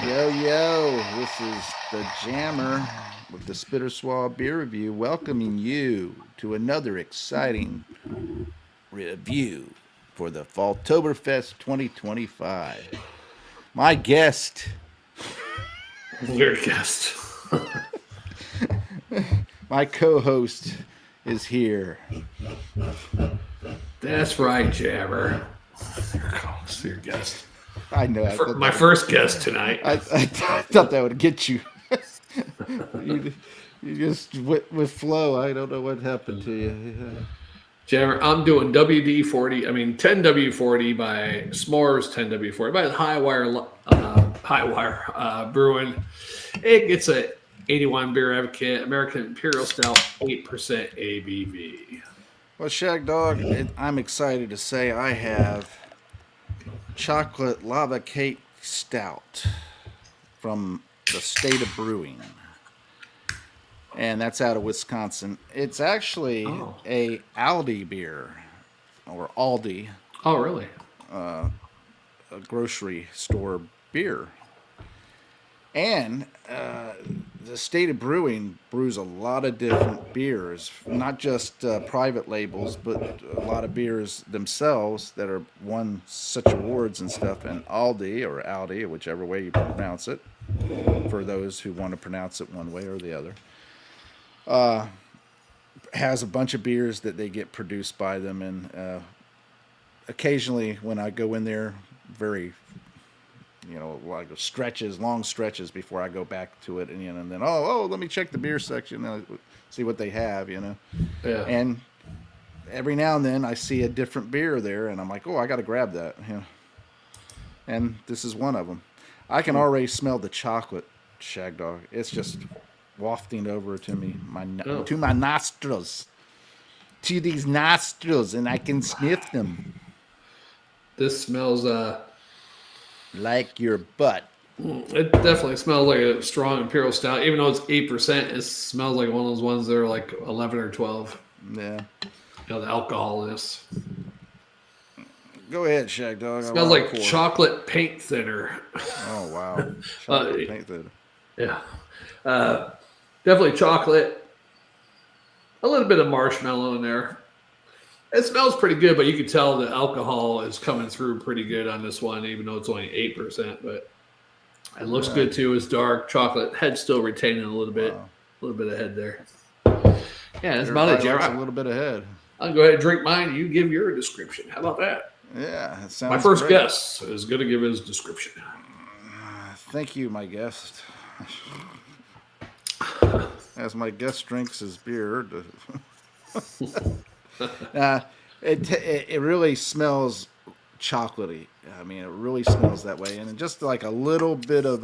Yo, yo, this is the Jammer with the Spitter Swab Beer Review, welcoming you to another exciting review for the Falltoberfest 2025. My guest, Your guest. my co host, is here. That's right, Jabber. Your guest. I know, My first guest tonight. I thought that would get you. you. You just went with flow. I don't know what happened to you. Jabber, I'm doing WD-40. I mean, 10W-40 by S'mores 10W-40 by Hi-Wire Brewing. It gets a 81 Beer Advocate American Imperial Stout, 8% ABV. Well, Shagdog, I'm excited to say I have Chocolate Lava Cake Stout from the State of Brewing. And that's out of Wisconsin. It's actually a Aldi beer, or Aldi, Oh, really? a grocery store beer. And the State of Brewing brews a lot of different beers, not just private labels, but a lot of beers themselves that are won such awards and stuff. And Aldi, or Aldi, whichever way you pronounce it, for those who want to pronounce it one way or the other, has a bunch of beers that they get produced by them. And occasionally, when I go in there, very like long stretches before I go back to it, and then let me check the beer section and see what they have, Yeah. And every now and then I see a different beer there, and I'm like, I got to grab that, And this is one of them. I can already smell the chocolate, Shagdog. It's just wafting over to me, to my nostrils, to these nostrils, and I can sniff them This smells like your butt. it definitely smells like a strong imperial stout. Even though it's 8%, it smells like one of those ones that are like 11 or 12. Yeah. The alcohol in this. Go ahead, Shagdog. It smells like chocolate paint thinner. Oh, wow. Chocolate paint thinner. Yeah. Definitely chocolate. A little bit of marshmallow in there. It smells pretty good, but you can tell the alcohol is coming through pretty good on this one, even though it's only 8%. But it looks good too. It's dark chocolate. Head still retaining a little bit of head there. Yeah, that's about it, Jerry. A little bit of head. I'll go ahead and drink mine. You give your description. How about that? Yeah, that sounds My first great. guest is going to give his description. Thank you, my guest. As my guest drinks his beer. It really smells chocolatey. I mean, it really smells that way, and just like a little bit of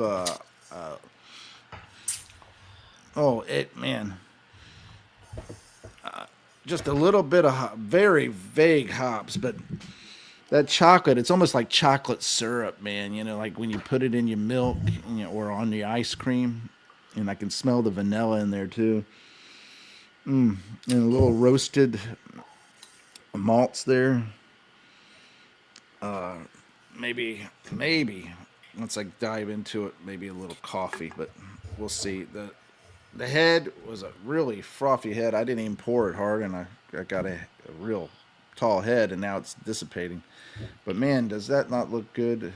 just a little bit of very vague hops, but that chocolate, it's almost like chocolate syrup, man. Like when you put it in your milk, or on the ice cream, and I can smell the vanilla in there too. And a little roasted malts there. Maybe once I dive into it, maybe a little coffee, but we'll see. The head was a really frothy head. I didn't even pour it hard, and I got a real tall head, and now it's dissipating. But man, does that not look good?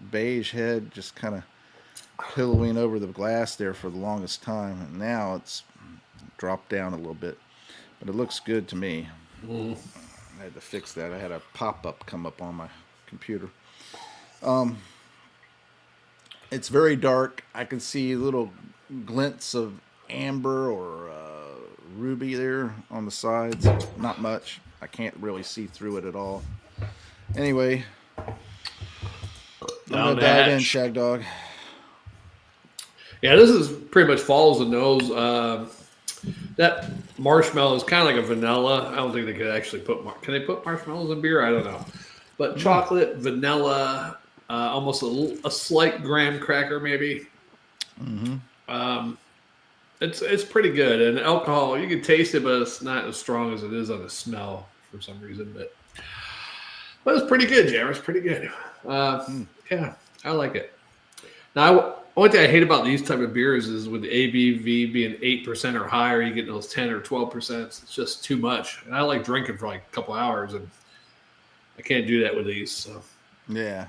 Beige head, just kind of pillowing over the glass there for the longest time, and now it's dropped down a little bit, but it looks good to me. I had to fix that. I had a pop-up come up on my computer. It's very dark. I can see little glints of amber or ruby there on the sides. Not much. I can't really see through it at all. Anyway, I'm gonna dive in, Shagdog. Yeah, this is pretty much follows the nose. That marshmallow is kind of like a vanilla. I don't think they could actually can they put marshmallows in beer? I don't know. But chocolate, vanilla, almost a slight graham cracker maybe. It's pretty good. And alcohol, you can taste it, but it's not as strong as it is on the smell for some reason. But it's pretty good, Jam. It's pretty good. Yeah, I like it. Now, one thing I hate about these type of beers is with the ABV being 8% or higher, you get those 10 or 12%. It's just too much. And I like drinking for like a couple hours, and I can't do that with these. So. Yeah.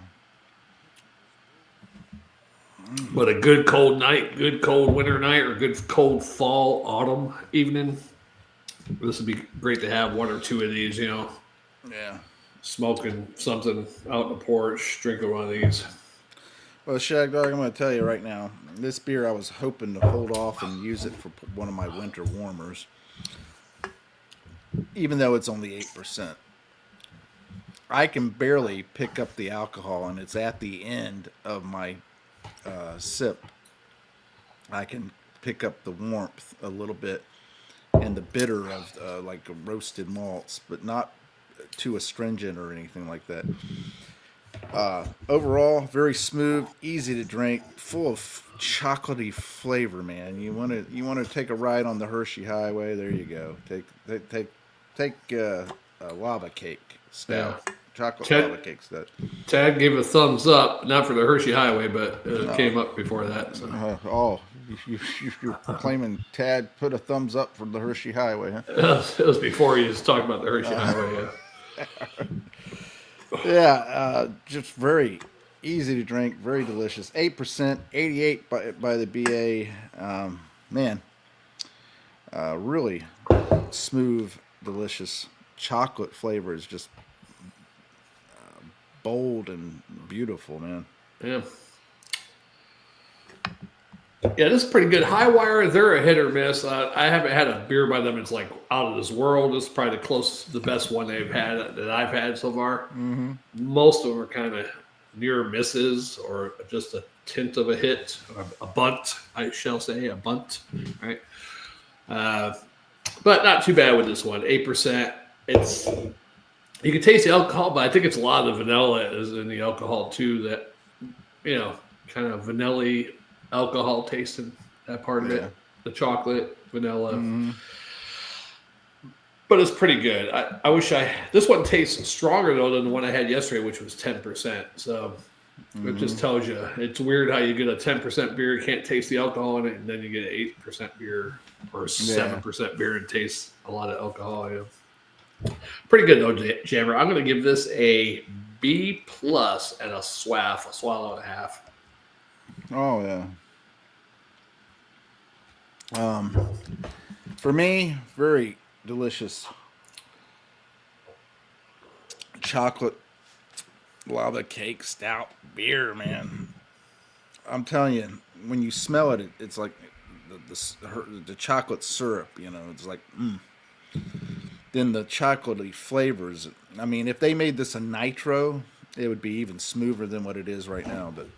But a good cold night, good cold winter night, or good cold fall, autumn evening, this would be great to have one or two of these, Yeah. smoking something out on the porch, drinking one of these. Well, Shagdog, I'm going to tell you right now, this beer I was hoping to hold off and use it for one of my winter warmers, even though it's only 8%. I can barely pick up the alcohol, and it's at the end of my sip. I can pick up the warmth a little bit and the bitter of like roasted malts, but not too astringent or anything like that. Overall, very smooth, easy to drink, full of chocolatey flavor. Man, you want to take a ride on the Hershey Highway? There you go. Take a lava cake stout. Yeah. Chocolate lava cake stout. Tad gave a thumbs up, not for the Hershey Highway, but it came up before that. So. You're claiming Tad put a thumbs up for the Hershey Highway, huh? It was before you was talking about the Hershey Highway. Yeah, just very easy to drink, very delicious. 8%, 88 by the BA. Man, really smooth, delicious chocolate flavor is just bold and beautiful, man. Yeah. Yeah, this is pretty good. Hi-Wire, they're a hit or miss. I haven't had a beer by them. It's like out of this world. This is probably the best one they've had that I've had so far. Mm-hmm. Most of them are kind of near misses or just a tint of a hit, or a bunt, I shall say, a bunt, right? But not too bad with this one. 8%. You can taste the alcohol, but I think it's a lot of the vanilla is in the alcohol too. That kind of vanilla alcohol tasting, that part of it, the chocolate, vanilla. Mm-hmm. But it's pretty good. I wish this one tastes stronger though than the one I had yesterday, which was 10%. So it just tells you it's weird how you get a 10% beer, you can't taste the alcohol in it, and then you get an 8% beer or 7% beer and taste a lot of alcohol. Yeah. Pretty good though, Jammer. I'm going to give this a B+ and a swallow and a half. Oh yeah. For me, very delicious chocolate lava cake stout beer, man. I'm telling you, when you smell it, it's like the chocolate syrup. It's like. Then the chocolatey flavors. I mean, if they made this a nitro, it would be even smoother than what it is right now. But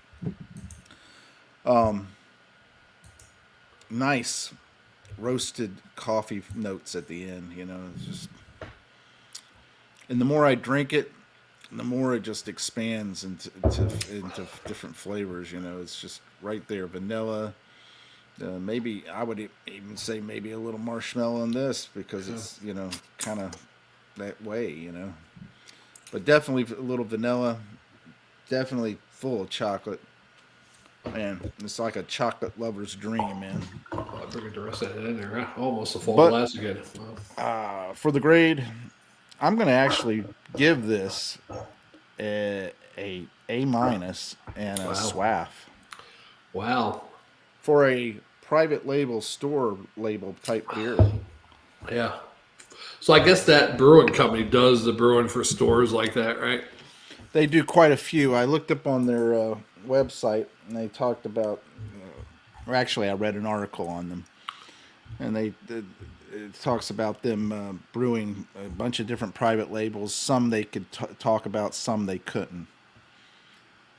nice roasted coffee notes at the end. It's just, and the more I drink it, the more it just expands into different flavors. It's just right there, vanilla. Maybe I would even say maybe a little marshmallow in this because it's kind of that way, but definitely a little vanilla, definitely full of chocolate. Man, it's like a chocolate lover's dream, man. I'll bring the rest of it in there. Almost a full glass again. Wow. For the grade, I'm going to actually give this a A- and a SWAF. Wow. For a private label, store label type beer. Yeah. So I guess that brewing company does the brewing for stores like that, right? They do quite a few. I looked up on their website, and they talked about, or actually I read an article on them, and it talks about them brewing a bunch of different private labels. Some they could talk about, some they couldn't.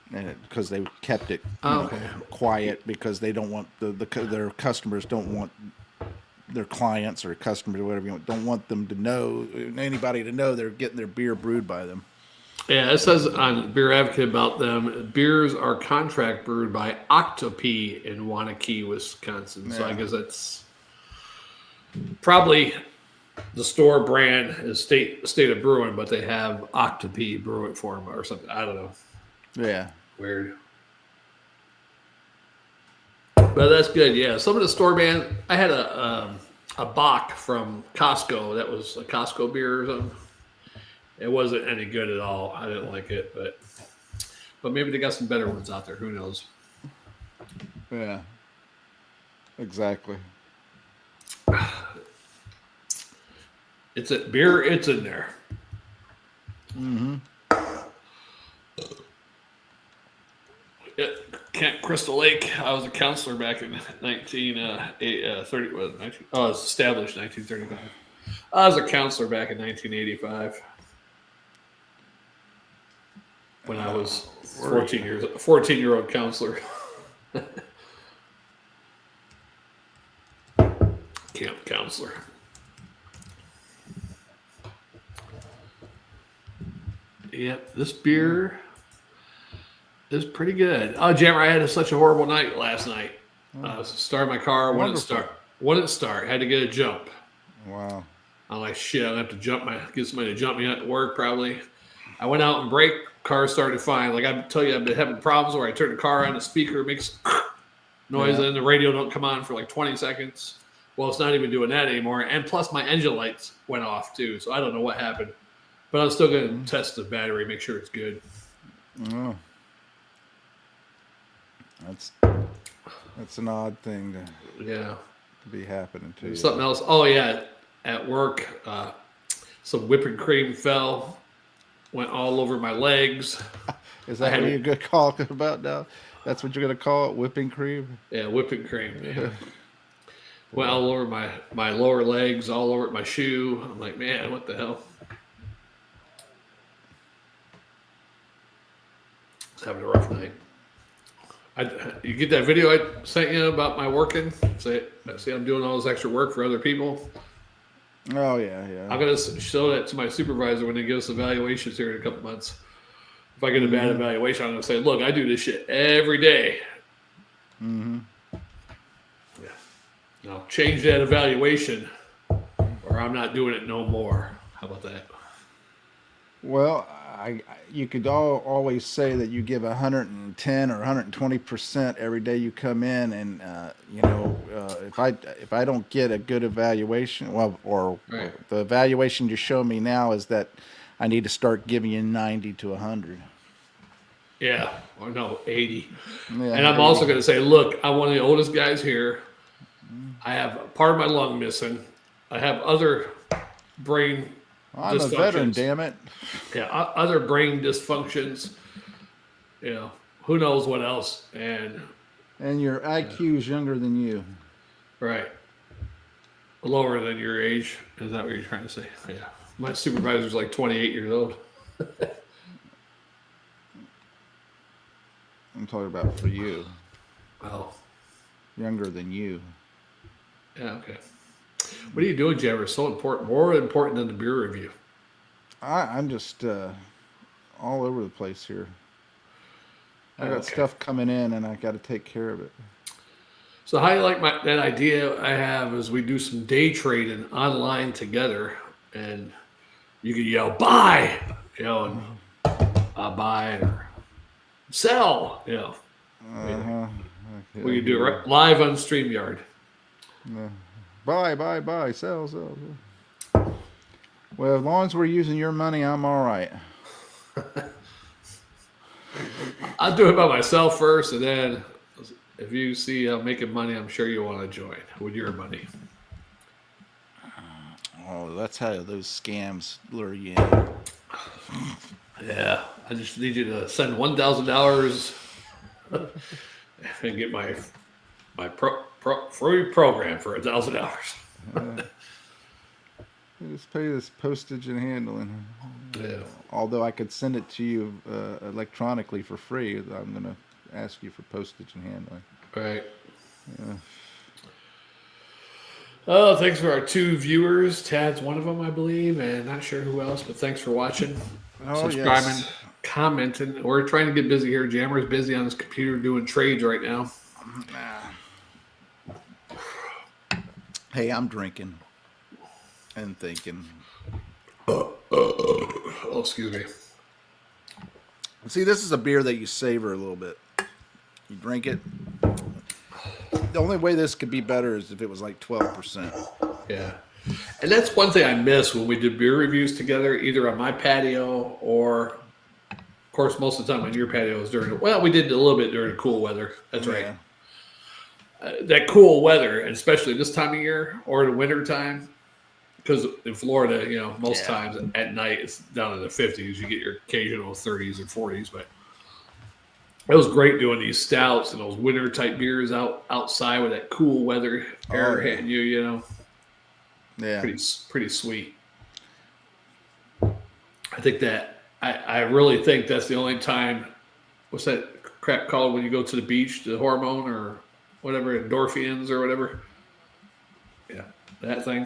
Because they kept it quiet because they don't want their customers don't want their clients or customers or whatever don't want them to know, anybody to know they're getting their beer brewed by them. Yeah, it says on Beer Advocate about them, beers are contract brewed by Octopi in Waunakee, Wisconsin. So I guess that's probably the store brand is State of Brewing, but they have Octopi brew it for them or something. I don't know. Yeah. Weird. But that's good. Yeah, some of the store brand. I had a Bach from Costco. That was a Costco beer or something. It wasn't any good at all. I didn't like it, but maybe they got some better ones out there. Who knows? Yeah. Exactly. It's a beer. It's in there. Mm-hmm. Crystal Lake. I was a counselor back in 1930. I was established 1935. I was a counselor back in 1985 when I was 14-year-old counselor. Camp counselor. Yep, this beer is pretty good. Oh, Jammer, I had such a horrible night last night. Started my car, wouldn't start. Had to get a jump. Wow. I'm like, shit, I'm going to have to get somebody to jump me at work probably. I went out and brake, car started fine. Like I tell you, I've been having problems where I turn the car on, the speaker makes noise, and the radio don't come on for like 20 seconds. Well, it's not even doing that anymore. And plus my engine lights went off too. So I don't know what happened. But I'm still going to test the battery, make sure it's good. Oh. That's an odd thing to be happening to you. Something else. Oh, yeah. At work, some whipping cream fell, went all over my legs. Is that what you're going to call it about now? That's what you're going to call it, whipping cream? Yeah, whipping cream. Yeah. Went all over my lower legs, all over my shoe. I'm like, man, what the hell? Having a rough night. You get that video I sent you about my working? See, I'm doing all this extra work for other people. Oh, yeah. I'm going to show that to my supervisor when they give us evaluations here in a couple months. If I get a bad evaluation, I'm going to say, look, I do this shit every day. Mm-hmm. Yeah. Now, change that evaluation or I'm not doing it no more. How about that? Well, you could always say that you give 110 or 120% every day you come in, and if I don't get a good evaluation, the evaluation you show me now is that I need to start giving you 90 to 100. Yeah, or no, 80. Yeah, and I'm 80. also going to say, look, I'm one of the oldest guys here. I have part of my lung missing. I have other brain I'm a veteran, damn it. Yeah, other brain dysfunctions. You know, who knows what else. And your IQ is younger than you. Right. Lower than your age. Is that what you're trying to say? Yeah. My supervisor's like 28 years old. I'm talking about for you. Oh. Younger than you. Yeah, okay. What are you doing, Jabber? It's so important. More important than the beer review. I'm just all over the place here. I got stuff coming in, and I got to take care of it. So how you like that idea I have is we do some day trading online together, and you can yell, buy, and buy or sell, Uh-huh. We can do it live on StreamYard. Buy, sell. Well, as long as we're using your money, I'm all right. I'll do it by myself first, and then if you see I'm making money, I'm sure you want to join with your money. Oh, that's how those scams lure you in. Yeah, I just need you to send $1,000 and get my free program for $1,000. Just pay this postage and handling. Yeah. Although I could send it to you electronically for free, I'm going to ask you for postage and handling. Right. Yeah. Oh, thanks for our 2 viewers. Tad's one of them, I believe, and not sure who else, but thanks for watching, subscribing, commenting. We're trying to get busy here. Jammer's busy on his computer doing trades right now. Hey, I'm drinking and thinking. Oh, excuse me. See, this is a beer that you savor a little bit. You drink it. The only way this could be better is if it was like 12%. Yeah. And that's one thing I miss when we did beer reviews together, either on my patio or, of course, most of the time on your patio was we did a little bit during the cool weather. That's right. That cool weather, and especially this time of year or the winter time, because in Florida, most times at night it's down in the 50s. You get your occasional 30s or 40s, but it was great doing these stouts and those winter type beers outside with that cool weather air hitting you. Yeah, pretty sweet. I think that I really think that's the only time. What's that crap called when you go to the beach? The hormone or whatever, endorphins or whatever. Yeah, that thing.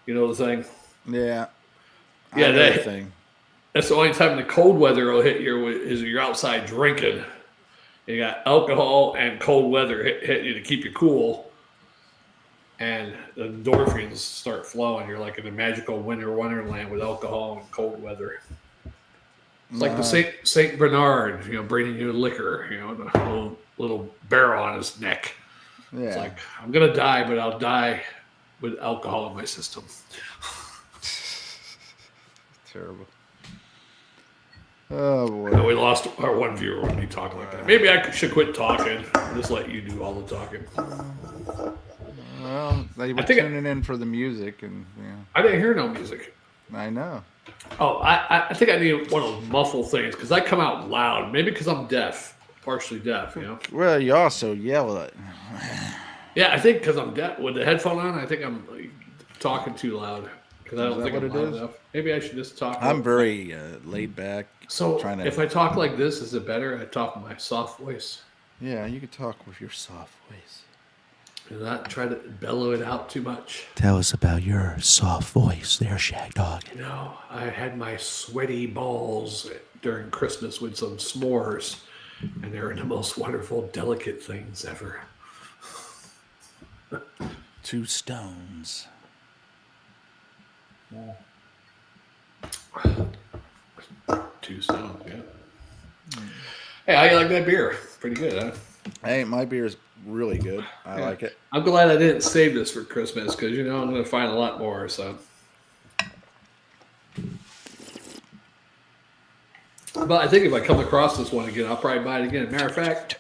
You know the thing. Yeah. Yeah, that thing. That's the only time the cold weather will hit you is you're outside drinking. You got alcohol and cold weather hit you to keep you cool. And the endorphins start flowing. You're like in a magical winter wonderland with alcohol and cold weather. It's like the Saint Bernard, bringing you liquor, the little barrel on his neck. Yeah. It's like, I'm going to die, but I'll die with alcohol in my system. Terrible. Oh, boy. We lost our one viewer when he talked like that. Maybe I should quit talking. Just let you do all the talking. Well, they were tuning in for the music, and I didn't hear no music. I know. Oh, I think I need one of those muffle things because I come out loud. Maybe because I'm deaf, partially deaf. Well, you also yell at. Yeah, I think because I'm deaf with the headphone on. I think I'm talking too loud because I don't think I'm loud enough. Maybe I should just talk. I'm very laid back. So if I talk like this, is it better? I talk with my soft voice. Yeah, you could talk with your soft voice. Do not try to bellow it out too much. Tell us about your soft voice there, Shagdog. I had my sweaty balls during Christmas with some s'mores, and they're the most wonderful, delicate things ever. 2 stones. Yeah. 2 stones, yeah. Hey, how you like that beer? Pretty good, huh? Hey, my beer is really good. I like it. I'm glad I didn't save this for Christmas because, I'm going to find a lot more, so. But I think if I come across this one again, I'll probably buy it again. Matter of fact,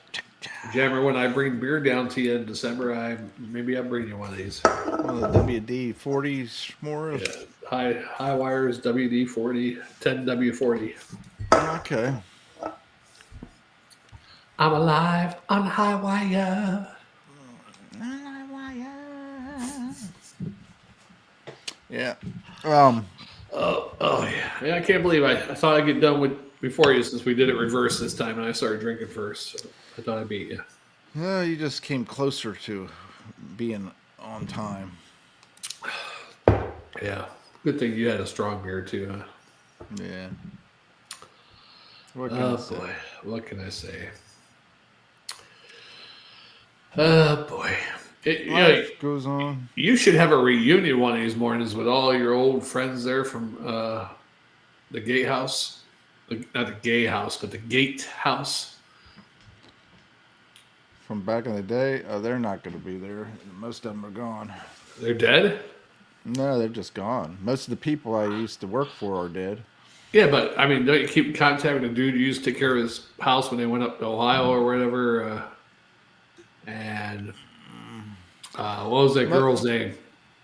Jammer, when I bring beer down to you in December, maybe I'll bring you one of these. One of the WD-40 s'mores? Yeah, Hi-Wire's WD-40, 10W-40. Okay. I'm alive on Hi-Wire. Yeah. Oh yeah. I can't believe I thought I'd get done before you since we did it reverse this time and I started drinking first. So I thought I beat you. Well, you just came closer to being on time. Yeah. Good thing you had a strong beer too, huh? Yeah. What can I say? Boy. What can I say? Oh boy. Life goes on. You should have a reunion one of these mornings with all your old friends there from the gatehouse. Not the gay house, but the gatehouse. From back in the day, they're not going to be there. Most of them are gone. They're dead? No, they're just gone. Most of the people I used to work for are dead. Yeah, but I mean, don't you keep contacting the dude who used to take care of his house when they went up to Ohio or whatever? And what was that girl's name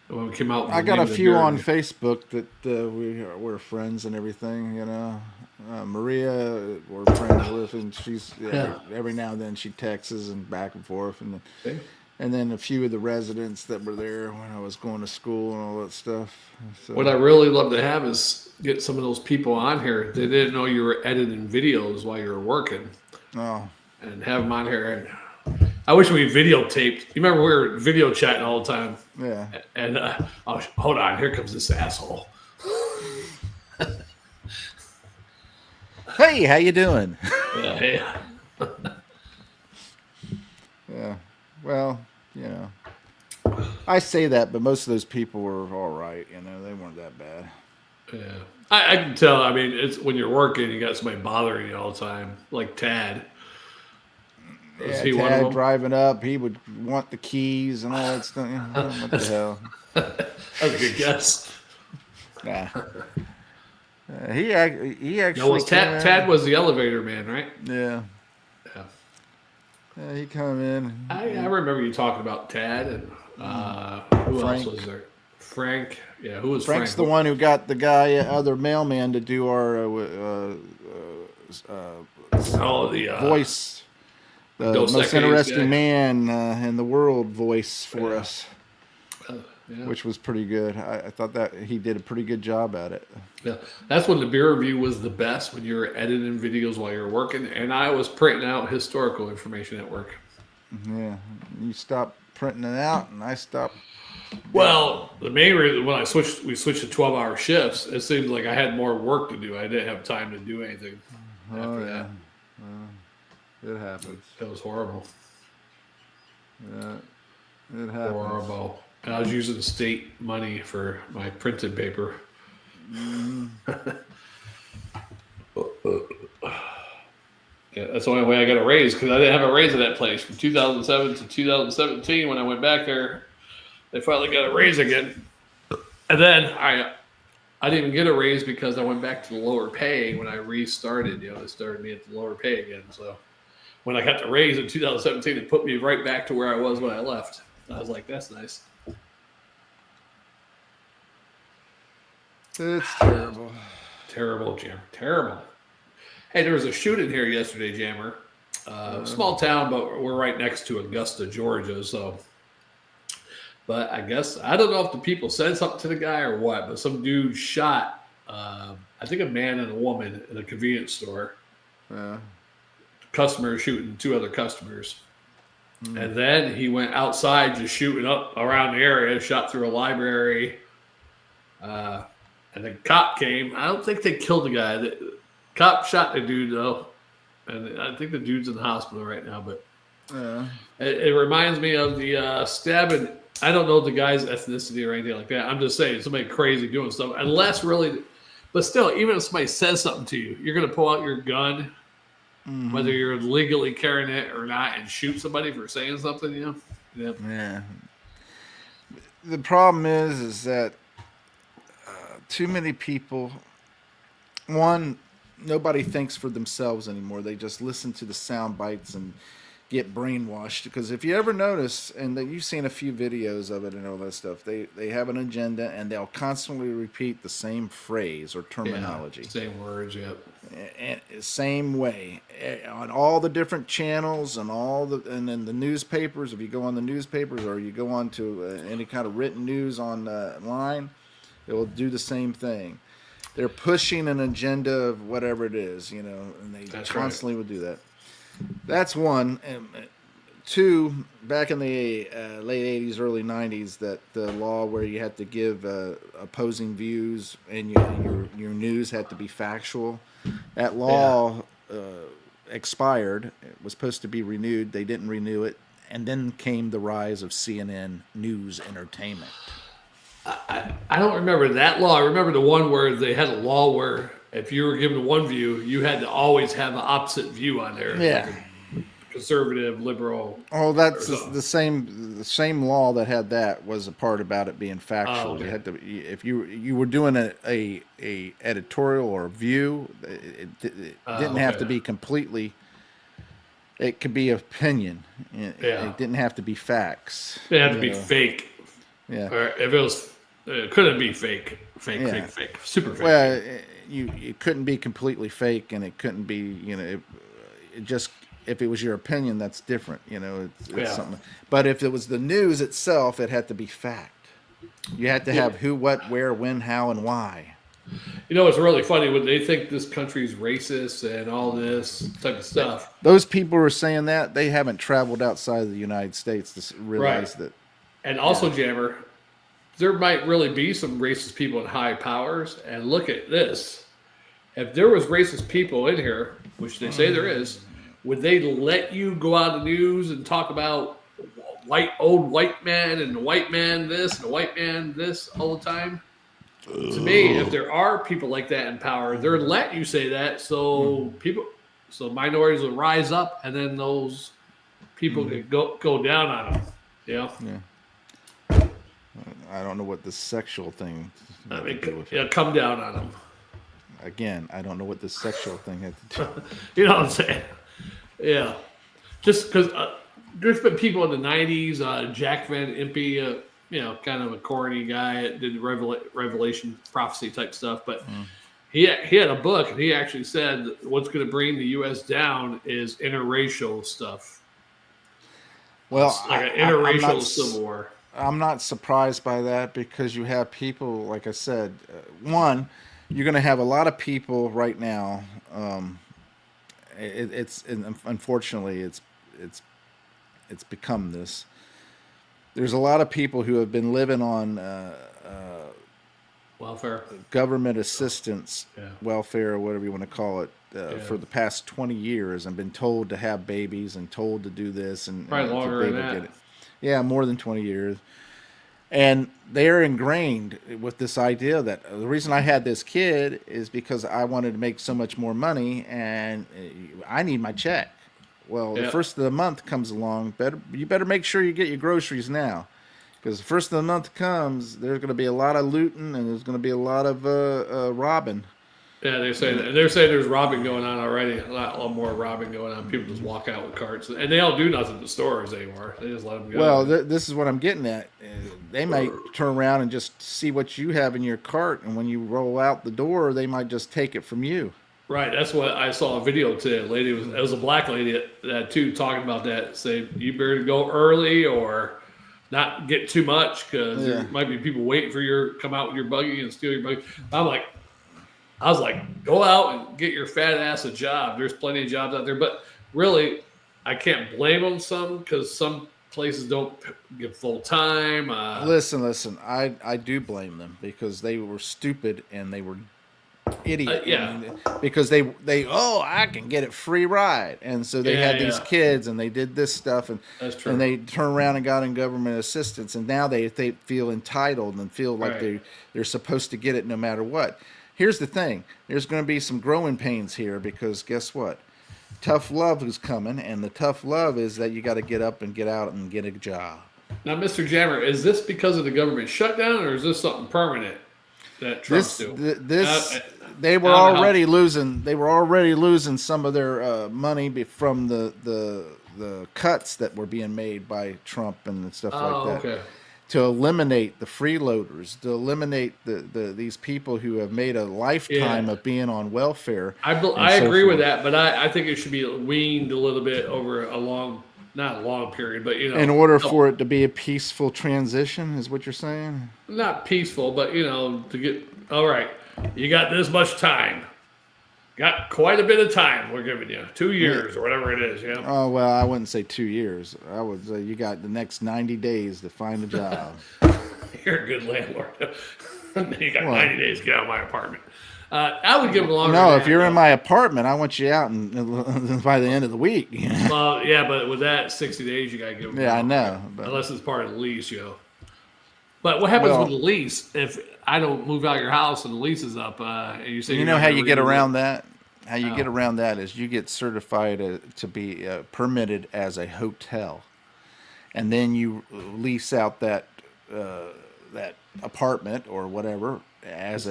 when we came out? I got a few on Facebook that we're friends and everything. Maria, we're friends with, and she's every now and then she texts and back and forth, and then a few of the residents that were there when I was going to school and all that stuff. So. What I really love to have is get some of those people on here. They didn't know you were editing videos while you were working. Oh. And have them on here. And I wish we videotaped. You remember we were video chatting all the time? Yeah. And hold on, here comes this asshole. Hey, how you doing? Yeah. Yeah. Well, I say that, but most of those people were all right. They weren't that bad. Yeah. I can tell. I mean, it's when you're working, you got somebody bothering you all the time, like Tad. Was Yeah, he one of Tad them? driving up, he would want the keys and all that stuff. What the hell? That's a good guess. Nah. He No, actually was came Tad in. was the elevator man, right? Yeah. Yeah. Yeah, he come in. I remember you talking about Tad and who Frank. else was there? Frank. Yeah, who was Frank's Frank? the one who got the guy, other mailman, to do our The voice, the Dos most Equis interesting guy. man in the world voice for Yeah. us, Yeah. which was pretty good. I thought that he did a pretty good job at it. Yeah, that's when the beer review was the best, when you were editing videos while you were working, and I was printing out historical information at work. Yeah, you stopped printing it out, and I stopped. Well, the main reason when we switched to 12-hour shifts, it seemed like I had more work to do. I didn't have time to do anything after that. It happens. It was horrible. Yeah, it happens. Horrible. And I was using state money for my printed paper. Yeah, that's the only way I got a raise, because I didn't have a raise at that place from 2007 to 2017. When I went back there, they finally got a raise again, and then I didn't even get a raise because I went back to the lower pay when I restarted. They started me at the lower pay again. So when I got the raise in 2017, it put me right back to where I was when I left. I was like, that's nice. It's terrible. Terrible, Jammer. Terrible. Hey, there was a shooting here yesterday, Jammer. Small town, but we're right next to Augusta, Georgia. So, but I guess, I don't know if the people said something to the guy or what, but some dude shot, I think a man and a woman in a convenience store. Customer shooting two other customers. And then he went outside just shooting up around the area, shot through a library. And the cop came. I don't think they killed the guy. The cop shot the dude, though. And I think the dude's in the hospital right now. But it reminds me of the stabbing. I don't know the guy's ethnicity or anything like that. I'm just saying, somebody crazy doing stuff. Unless really, but still, even if somebody says something to you, you're going to pull out your gun, whether you're legally carrying it or not, and shoot somebody for saying something, Yeah. The problem is that too many people, one, nobody thinks for themselves anymore. They just listen to the sound bites and get brainwashed. Because if you ever notice, and that you've seen a few videos of it and all that stuff, they have an agenda and they'll constantly repeat the same phrase or terminology. Same words, yep. And same way on all the different channels and and then the newspapers. If you go on the newspapers or you go on to any kind of written news online, it will do the same thing. They're pushing an agenda of whatever it is, and they constantly will do that. That's one. And two, back in the late 80s, early 90s, that the law where you had to give opposing views and your news had to be factual, that law expired. It was supposed to be renewed. They didn't renew it. And then came the rise of CNN News Entertainment. I don't remember that law. I remember the one where they had a law where if you were given one view, you had to always have an opposite view on there. Yeah. Like conservative, liberal. Oh, that's the same law that had that was a part about it being factual. Okay. You had to, if you were doing a editorial or a view, it didn't have to be completely. It could be opinion. It didn't have to be facts. It had to be fake. Yeah. Or if it was, it couldn't be fake, super fake. Well, it couldn't be completely fake, and it couldn't be, it just, if it was your opinion, that's different, it's something. But if it was the news itself, it had to be fact. You had to have who, what, where, when, how, and why. It's really funny when they think this country's racist and all this type of stuff. Those people who are saying that, they haven't traveled outside of the United States to realize that. And also, Jammer, there might really be some racist people in high powers. And look at this. If there was racist people in here, which they say there is, would they let you go out of the news and talk about old white man and the white man this and the white man this all the time? To me, if there are people like that in power, they're letting you say that so minorities will rise up, and then those people can go down on them. Yeah. I don't know what the sexual thing. I mean, come down on them. Again, I don't know what the sexual thing had to do. You know what I'm saying? Yeah. Just because there's been people in the 90s, Jack Van Impe, kind of a corny guy that did revelation prophecy type stuff, but he had a book, and he actually said that what's going to bring the U.S. down is interracial stuff. Well, it's like an interracial civil war. I'm not surprised by that because you have people, like I said, one, you're going to have a lot of people right now. Unfortunately, it's become this. There's a lot of people who have been living on welfare, government assistance, welfare, or whatever you want to call it, for the past 20 years, and been told to have babies and told to do this and probably longer than that. Yeah, more than 20 years. And they're ingrained with this idea that the reason I had this kid is because I wanted to make so much more money and I need my check. Well, the first of the month comes along. You better make sure you get your groceries now, because the first of the month comes, there's going to be a lot of looting and there's going to be a lot of robbing. Yeah, they're saying there's robbing going on already. A lot more robbing going on. People just walk out with carts, and they don't do nothing to stores anymore. They just let them go. Well, this is what I'm getting at. They might turn around and just see what you have in your cart, and when you roll out the door, they might just take it from you. Right. That's what I saw a video today. It was a black lady that too talking about that. Say you better go early or not get too much because there might be people waiting for come out with your buggy and steal your buggy. I was like, go out and get your fat ass a job. There's plenty of jobs out there. But really, I can't blame them some because some places don't give full time. Listen. I do blame them because they were stupid and they were idiots. Because they I can get it free ride. And so they had these kids and they did this stuff. And that's true. And they turned around and got in government assistance. And now they feel entitled and feel like they're supposed to get it no matter what. Here's the thing. There's going to be some growing pains here because guess what? Tough love is coming, and the tough love is that you got to get up and get out and get a job. Now, Mr. Jammer, is this because of the government shutdown, or is this something permanent that Trump's doing? They were already losing. They were already losing some of their money from the cuts that were being made by Trump and stuff like that. Okay. To eliminate the freeloaders, to eliminate these people who have made a lifetime of being on welfare. I agree with that, but I think it should be weaned a little bit over not a long period, but in order for it to be a peaceful transition, is what you're saying? Not peaceful, but to get all right. You got this much time. Got quite a bit of time we're giving you. 2 years or whatever it is, yeah. Oh, well, I wouldn't say 2 years. I would say you got the next 90 days to find a job. You're a good landlord. You got 90 days to get out of my apartment. I would give them longer. No, if you're in my apartment, I want you out by the end of the week. Well, yeah, but with that 60 days, you got to give them. Yeah, I know. But, unless it's part of the lease, But what happens with the lease if I don't move out of your house and the lease is up? And you say how you get around that? How you get around that is you get certified to be permitted as a hotel, and then you lease out that apartment or whatever as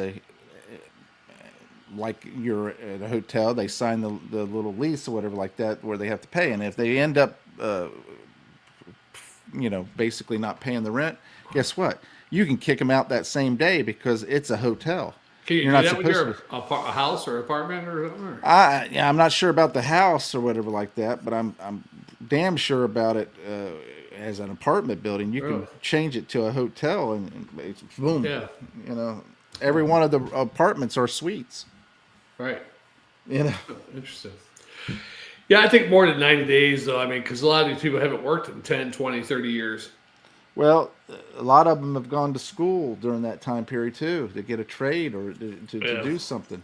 like you're at a hotel. They sign the little lease or whatever like that where they have to pay, and if they end up basically not paying the rent, guess what? You can kick them out that same day because it's a hotel. Can you do that with your a house or apartment or something? I'm not sure about the house or whatever like that, but I'm damn sure about it as an apartment building. You can change it to a hotel and it's boom. Yeah. Every one of the apartments are suites. Right. Interesting. Yeah, I think more than 90 days, though. I mean, because a lot of these people haven't worked in 10, 20, 30 years. Well, a lot of them have gone to school during that time period, too, to get a trade or to do something.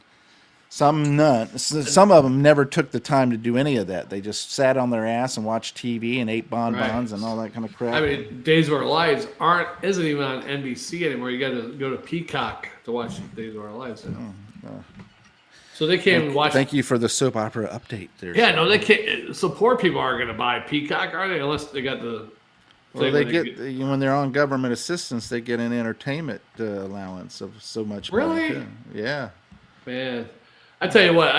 Some none. Some of them never took the time to do any of that. They just sat on their ass and watched TV and ate bonbons and all that kind of crap. I mean, Days of Our Lives isn't even on NBC anymore. You got to go to Peacock to watch Days of Our Lives. So they can't even watch. Thank you for the soap opera update there. Yeah, no, they can't. So poor people aren't going to buy Peacock, are they? Unless they got the. Well, they get when they're on government assistance, they get an entertainment allowance of so much money. Really? Too. Yeah. Man, I tell you what,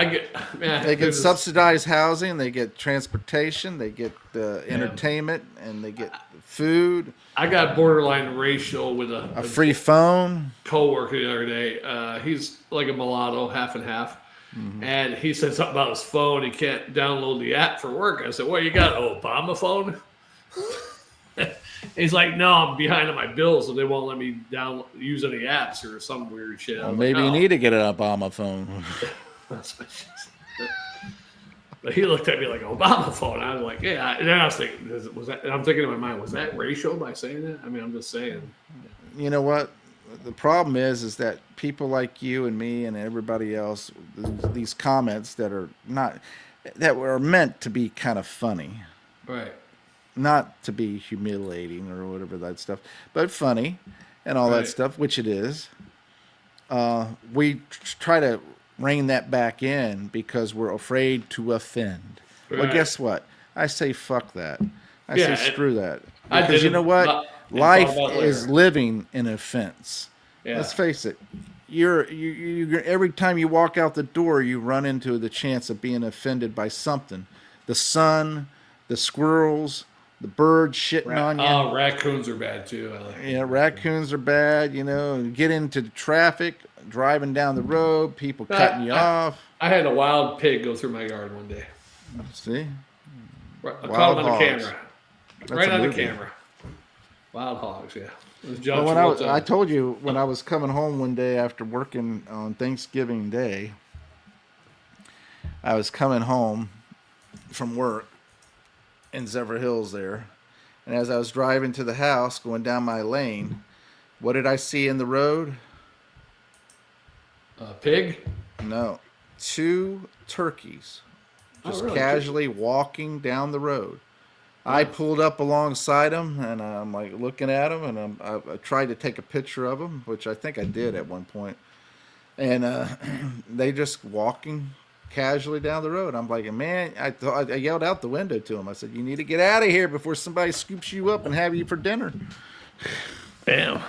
They get subsidized housing, they get transportation, they get entertainment, and they get food. I got borderline racial with a free phone. Coworker the other day. He's like a mulatto, half and half. And he said something about his phone. He can't download the app for work. I said, "What you got? Obama phone?" He's like, "No, I'm behind on my bills, so they won't let me use any apps or some weird shit." Well, maybe you need to get an Obama phone. But he looked at me like Obama phone. I was like, "Yeah." And then I was thinking, was that? And I'm thinking in my mind, was that racial by saying that? I mean, I'm just saying. You know what? The problem is that people like you and me and everybody else, these comments that were meant to be kind of funny, right? Not to be humiliating or whatever that stuff, but funny and all that stuff, which it is. We try to rein that back in because we're afraid to offend. Right. Well, guess what? I say fuck that. I say screw that. Because you know what? Life is living in offense. Yeah. Let's face it. You're every time you walk out the door, you run into the chance of being offended by something. The sun, the squirrels, the birds shitting on you. Oh, raccoons are bad too. Raccoons are bad. You know, get into the traffic, driving down the road, people cutting you off. I had a wild pig go through my yard one day. See? I caught him on the camera. Right on the camera. Wild hogs, yeah. Well, I told you when I was coming home one day after working on Thanksgiving Day, I was coming home from work in Zephyr Hills there, and as I was driving to the house, going down my lane, what did I see in the road? A pig? No, 2 turkeys just casually walking down the road. I pulled up alongside them, and I'm like looking at them, and I tried to take a picture of them, which I think I did at one point. And they just walking casually down the road. I'm like, man, I yelled out the window to them. I said, "You need to get out of here before somebody scoops you up and have you for dinner." Bam.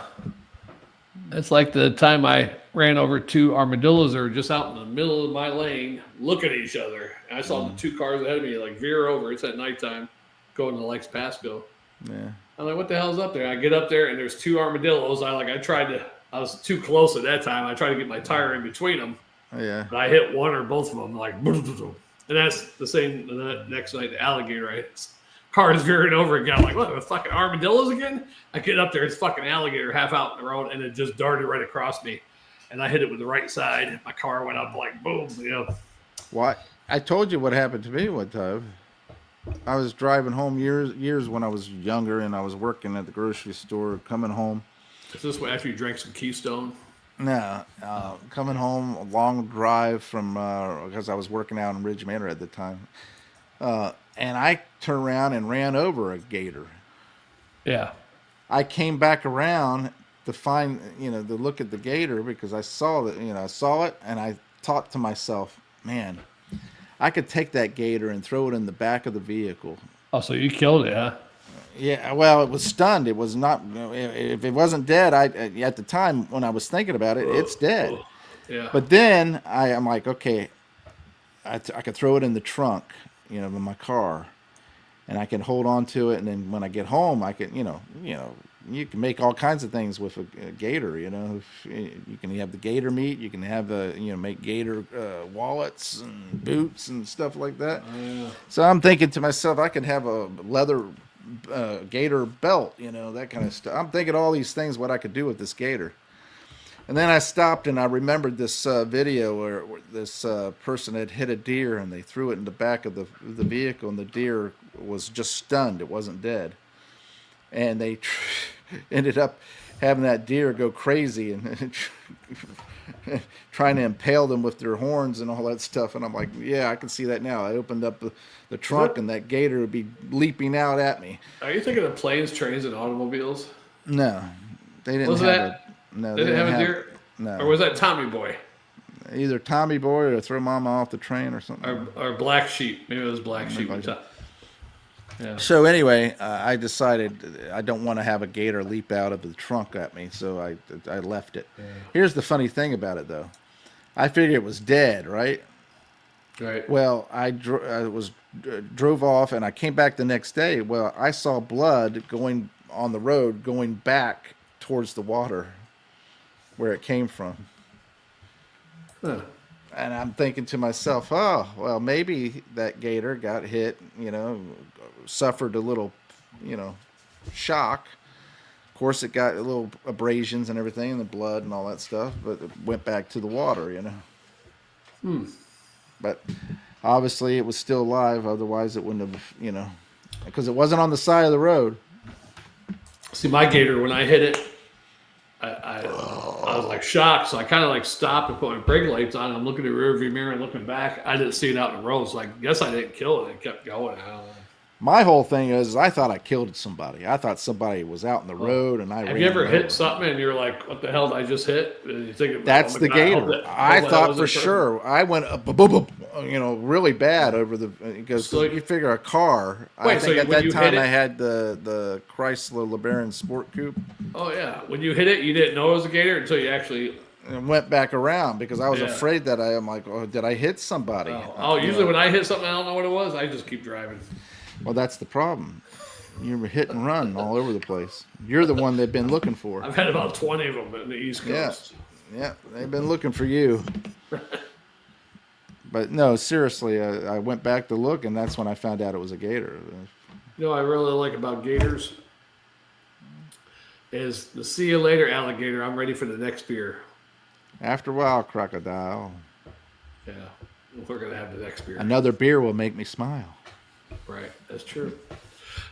That's like the time I ran over 2 armadillos that were just out in the middle of my lane looking at each other. And I saw the 2 cars ahead of me like veer over. It's at nighttime. Going to Lakes Pasco. Yeah. I'm like, what the hell's up there? I get up there and there's 2 armadillos. I was too close at that time. I tried to get my tire in between them. Oh, yeah. But I hit one or both of them like, and that's the same the next night. The alligator, car is veering over again. I'm like, what, the fucking armadillos again? I get up there, it's fucking alligator half out in the road, and it just darted right across me. And I hit it with the right side. My car went up like boom, What? I told you what happened to me one time. I was driving home years when I was younger, and I was working at the grocery store. Coming home. Is this after you drank some Keystone? No, coming home, a long drive from because I was working out in Ridge Manor at the time, and I turned around and ran over a gator. Yeah. I came back around to find, to look at the gator because I saw that, I saw it, and I thought to myself, man, I could take that gator and throw it in the back of the vehicle. Oh, so you killed it, huh? Yeah, well, it was stunned. It was not. If it wasn't dead, at the time when I was thinking about it, it's dead. Yeah. But then I'm like, okay, I could throw it in the trunk, in my car, and I can hold on to it. And then when I get home, I can, you can make all kinds of things with a gator. You can have the gator meat. You can have make gator wallets and boots and stuff like that. Oh, yeah. So I'm thinking to myself, I could have a leather gator belt, that kind of stuff. I'm thinking all these things, what I could do with this gator. And then I stopped and I remembered this video where this person had hit a deer and they threw it in the back of the vehicle, and the deer was just stunned. It wasn't dead. And they ended up having that deer go crazy and trying to impale them with their horns and all that stuff. And I'm like, yeah, I can see that now. I opened up the trunk and that gator would be leaping out at me. Are you thinking of planes, trains, and automobiles? No, they didn't have that. No, they didn't have a deer? No. Or was that Tommy Boy? either Tommy Boy or Throw Mama Off the Train or something. Or Black Sheep. Maybe it was Black Sheep. Yeah. So anyway, I decided I don't want to have a gator leap out of the trunk at me, so I left it. Yeah. Here's the funny thing about it, though. I figured it was dead, right? Right. Well, I drove off, and I came back the next day. Well, I saw blood going on the road, going back towards the water where it came from. Huh. And I'm thinking to myself, oh, well, maybe that gator got hit, suffered a little, shock. Of course, it got a little abrasions and everything, and the blood and all that stuff, but it went back to the water, But obviously, it was still alive. Otherwise, it wouldn't have, because it wasn't on the side of the road. See, my gator, when I hit it, I was like shocked, so I kind of like stopped and put my brake lights on. I'm looking at the rearview mirror and looking back. I didn't see it out in the road, so I guess I didn't kill it. It kept going. I don't know. My whole thing is I thought I killed somebody. I thought somebody was out in the road, and I have you ever hit something and you're like, "What the hell did I just hit?" And you think that's the gator. I thought for sure. I went really bad over the because So you figure a car. Wait, I think so at when that you time hit I it- had the Chrysler LeBaron Sport Coupe. Oh yeah, when you hit it, you didn't know it was a gator until you actually. And went back around because I was Yeah. afraid that I'm like, oh, did I hit somebody? Usually when I hit something, I don't know what it was. I just keep driving. Well, that's the problem. You're hit and run all over the place. You're the one they've been looking for. I've had about 20 of them in the East Coast. Yeah, they've been looking for you. But no, seriously, I went back to look, and that's when I found out it was a gator. You know what I really like about gators is the see you later alligator. I'm ready for the next beer. After a while, crocodile. Yeah, we're going to have the next beer. Another beer will make me smile. Right, that's true.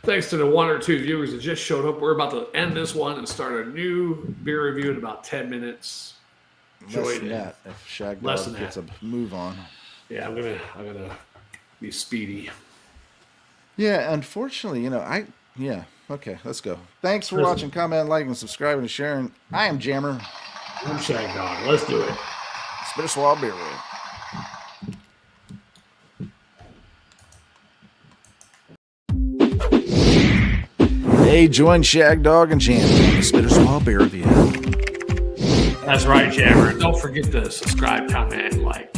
Thanks to the 1 or 2 viewers that just showed up. We're about to end this one and start a new beer review in about 10 minutes. Less than that, if Shagdog gets a move on. Yeah, I'm gonna be speedy. Yeah, unfortunately, okay, let's go. Thanks for watching, comment, liking, subscribing, and sharing. I am Jammer. I'm Shagdog. Let's do it. Spit Swall Beer Room. Hey, join Shagdog and Jammer on the Spit Swall Beer Review. That's right, Jammer. Don't forget to subscribe, comment, and like.